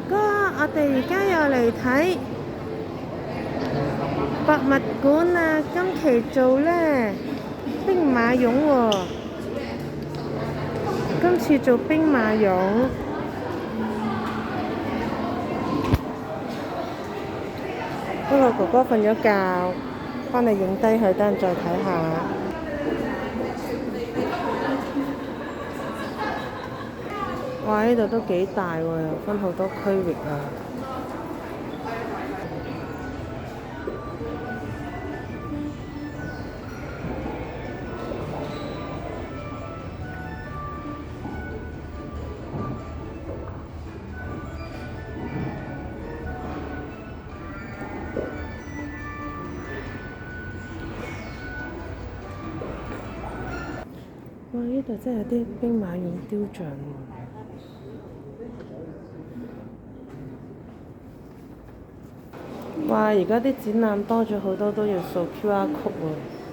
哥哥，我哋而家又嚟睇博物館啊！今期做呢兵馬俑喎，今次做兵馬俑。不過哥哥瞓咗覺，幫你影低佢，等陣再睇下。哇！呢度都幾大喎，又分好多區域啊。哇！呢度真係有啲兵馬俑雕像喎。哇！而家啲展覽多咗好多，都要掃 QR code 喎。